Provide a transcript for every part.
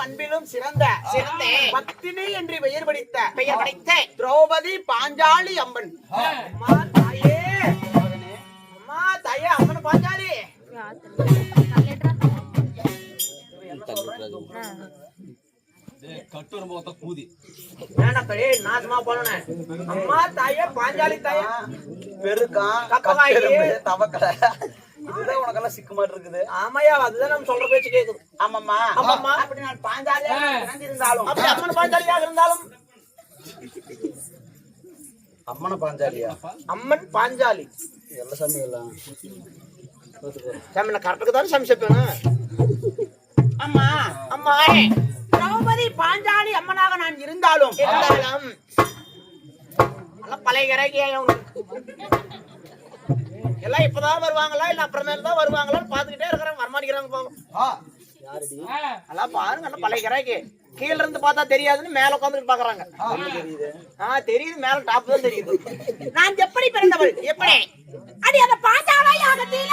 அன்பிலும் சிறந்த பத்தினி என்று பெயர் படித்த திரௌபதி பாஞ்சாலி அம்மன். அம்மா தாயே, அம்மா தாயே, அம்மன் பாஞ்சாலி. நாசமா போன அம்மா தாயே, பாஞ்சாலி தாயே, பெருக்கா தவக்கல இதுதான் உனக்கெல்லாம் சிக்கு மாதிரி இருக்குது. ஆமாயா, அதுதான் நம்ம சொல்ற பேச்சு கேக்குது. ஆமாம்மா, ஆமாம்மா. அப்படி நான் பாஞ்சாலியா இருந்தாலும், அப்படி அம்மன் பாஞ்சாலியாக இருந்தாலும், அம்மன பாஞ்சாலியா, அம்மன் பாஞ்சாலி எல்லா சாமி எல்லாம் சாமி நான் கரெக்டுக்கு தானே சாமி செப்பேன். அம்மா அம்மா, திரௌபதி பாஞ்சாலி அம்மனாக நான் இருந்தாலும் பழைய கிரகியம் எல்லாம் இப்பதான் வருவாங்களா இல்ல அப்புறமேல தான் வருவாங்களான்னு பாத்துக்கிட்டே இருக்கிறாங்க. வரமாட்டேங்கிறாங்க போகும். எல்லாம் பாருங்க, பழைய கிராக்கி கீழ இருந்து பார்த்தா தெரியாதுன்னு மேல உட்காந்துட்டு பாக்குறாங்க. தெரியுது, மேல டாப் தான் தெரியுது. நான் எப்படி பிறந்தவள், எப்படி அடி அந்த பாஞ்சாலை யாகத்தில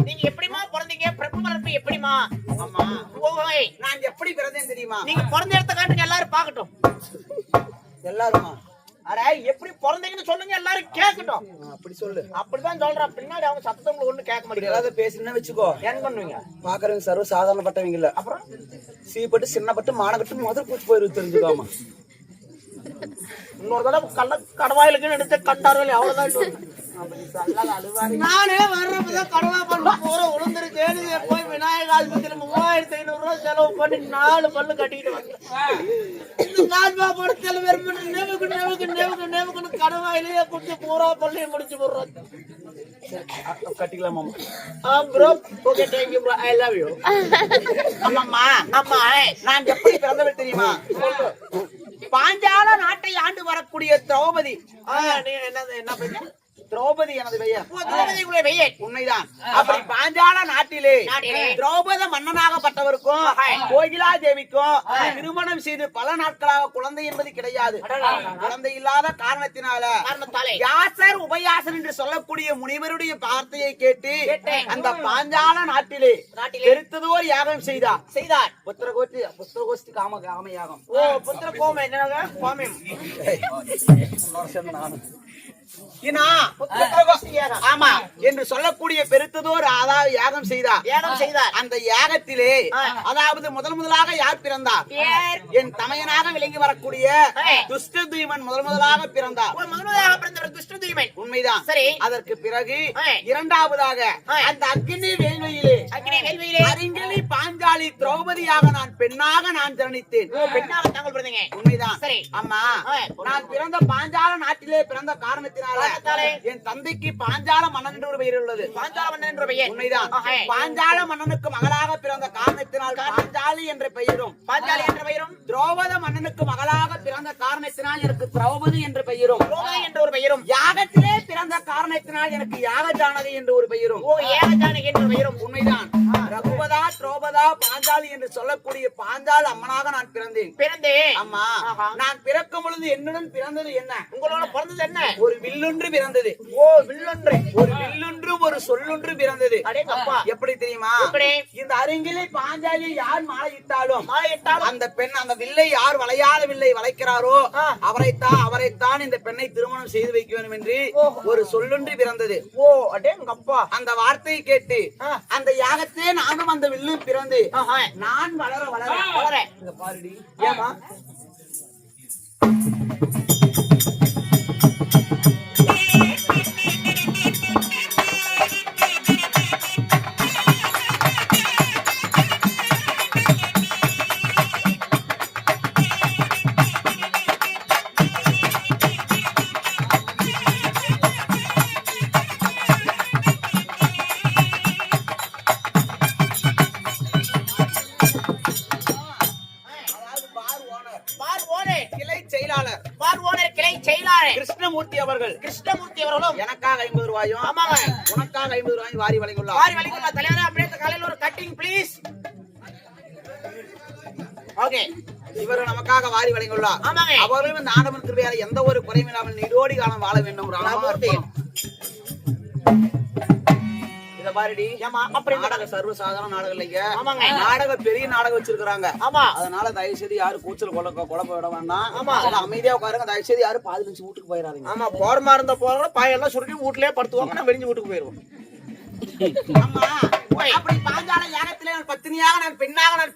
நீங்க எப்படிமா பிறந்தீங்க? பிரபு வளர்ப்பு எப்படிமா? அம்மா ஓய், நான் எப்படி பிறந்தேன் தெரியுமா? நீங்க பிறந்த இடத்த காட்டுங்க, எல்லாரும் பார்க்கட்டும். எல்லாருமா அட எப்படி பிறந்தீங்கன்னு சொல்லுங்க, எல்லாரும் கேட்கட்டும். அப்படி சொல்லு. அப்படிதான் சொல்றேன். பின்னாடி அவங்க சத்தத்தை உங்களுக்கு ஒண்ணு கேட்க மாட்டேங்குது. ஏதாவது பேசுனா வச்சுக்கோ, என்ன பண்ணுவீங்க? பாக்குறவங்க சர்வ சாதாரணப்பட்டவங்க இல்ல. அப்புறம் சீப்பட்டு சின்னப்பட்டு மானப்பட்டு முதல் பூச்சி போயிரு தெரிஞ்சுக்கோமா. இன்னொரு தடவை கடவாயிலுக்கு எடுத்து கண்டார்கள் அவ்வளவுதான். நானே வர்றப்பதான் கடவா பல்லு பூரா உளுந்துருச்சேன்னு போய் விநாயகர் ஆஸ்பத்திரி 3500 ரூபாய் செலவு பண்ணி 4 பல்லு கட்டிக்கிட்டு வந்தேன். இந்த நான்பா படத்துல வெறும் நேவுக்கு கடவாயிலேயே குடிச்சு பூரா பல்லையும் முடிச்சு போடுறோம். கட்டிக்கலாமா? Bro okay thank you bro I love you. அம்மா அம்மா நான் எப்படி பிறந்தவள் தெரியுமா? பாஞ்சால நாட்டை ஆண்டு வரக்கூடிய திரௌபதி. என்ன பெயர்? திரௌபதி எனது பெயர். உண்மைதான். அப்படி பாஞ்சால நாட்டிலே திரௌபத மன்னனாகப்பட்டவருக்கும் கோகிலா தேவிக்கும் திருமணம் செய்து பல நாட்களாக குழந்தை என்பது கிடையாது. குழந்தை இல்லாத காரணத்தினால யாசர் உபயாசர் என்று சொல்லக்கூடிய முனிவருடைய வார்த்தையை கேட்டு அந்த பாஞ்சால நாட்டிலே பெருத்ததோர் யாகம் செய்தார். புத்திரகோஷ்டி காம யாகம். ஓ புத்திர கோம என்ன கோமம் ஆமா என்று சொல்லக்கூடிய பெருத்ததோர் அதாவது யாகம் செய்தார். அந்த யாகத்திலே அதாவது முதலாக யார் பிறந்தார்? என் தமையனாக விளங்கி வரக்கூடிய துஷ்டதீமன் முதலாக பிறந்தார். உண்மைதான். சரி. அதற்கு பிறகு இரண்டாவதாக அந்த அக்னி வேள்வியிலே அரிங்கலி பாஞ்சாலி திரௌபதியாக நான் பெண்ணாக நான் ஜனித்தேன். உண்மைதான். சரி. அம்மா நான் பிறந்த பாஞ்சால நாட்டிலே பிறந்த காரணத்தினால என் தந்தைக்கு பாஞ்சால மன்னன் என்று ஒரு பெயர் உள்ளது. பாஞ்சால மன்னன் என்ற பெயர். உண்மைதான். பாஞ்சால மன்னனுக்கு மகளாக பிறந்த காரணத்தினால் பாஞ்சாலி என்ற பெயரும் திரௌபத மன்னனுக்கு மகளாக பிறந்த காரணத்தினால் எனக்கு திரௌபதி என்ற பெயரும் ஒரு பெயரும் யாகத்திலே பிறந்த காரணத்தினால் எனக்கு யாக ஜானகி என்ற ஒரு பெயரும் உண்மைதான். ரகுபதா திரௌபதா பாஞ்சாலி என்று சொல்லக்கூடிய பாஞ்சால அம்மனாக நான் பிறந்தேன். அம்மா நான் பிறக்கும் பொழுது என்னுடன் பிறந்தது என்ன? உங்களோட பிறந்தது என்ன? ஒரு வில்லொன்று பிறந்தது. ஓ வில்லொன்று. ஒரு வில்லொன்று ஒரு சொல்லொன்று பிறந்தது. எப்படி தெரியுமா? இந்த அருங்கிலே பாஞ்சாலியை யார் மாலையிட்டாலும் அந்த பெண் அந்த வில்லை யார் வளையாத வில்லை வளைக்கிறாரோ அவரைத்தான் இந்த பெண்ணை திருமணம் செய்து வைக்க வேண்டும் என்று ஒரு சொல்லொன்று பிறந்தது. ஓ அடேங்கப்பா. அந்த வார்த்தையை கேட்டு அந்த யாகத்தே நானும் அந்த வில்லு பிறந்து நான் வளர இங்க பாருடி. ஏமா கிருஷ்ணமூர்த்தி அவர்களும் எனக்காக 50 ரூபாயும் உனக்காக 50 ரூபாயும் வாரி வழங்கியுள்ளார். தலைவரே அப்படியே காலையில் ஒரு கட்டிங் ப்ளீஸ். ஓகே இவர் நமக்காக வாரி வழங்கியுள்ளார். அவர்களும் இந்த ஆண்டவன் கிருபையால் எந்த ஒரு குறையும் இல்லாமல் நீடோடி காலம் வாழ வேண்டும். இத பாருடி. நாடக சர்வசாதாரண நாடகம் இல்லைங்க. நாடக பெரிய நாடகம் வச்சிருக்காங்க. அதனால தயவு செய்து யாரும் கூச்சல் குழப்ப விட வேண்டாம். அமைதியா உட்காருங்க. தயவு செய்து யாரும் பாதி நிமிஷம் வீட்டுக்கு போயிடாதீங்க. ஆமா போறமா இருந்த போறோம் பாயெல்லாம் சுருட்டி வீட்டுலயே படுத்துவாங்க. வெளிஞ்சு வீட்டுக்கு போயிருவோம். அப்படி பாஞ்சால யாகத்திலே நான் பத்தினியாக நான் பெண்ணாக நான்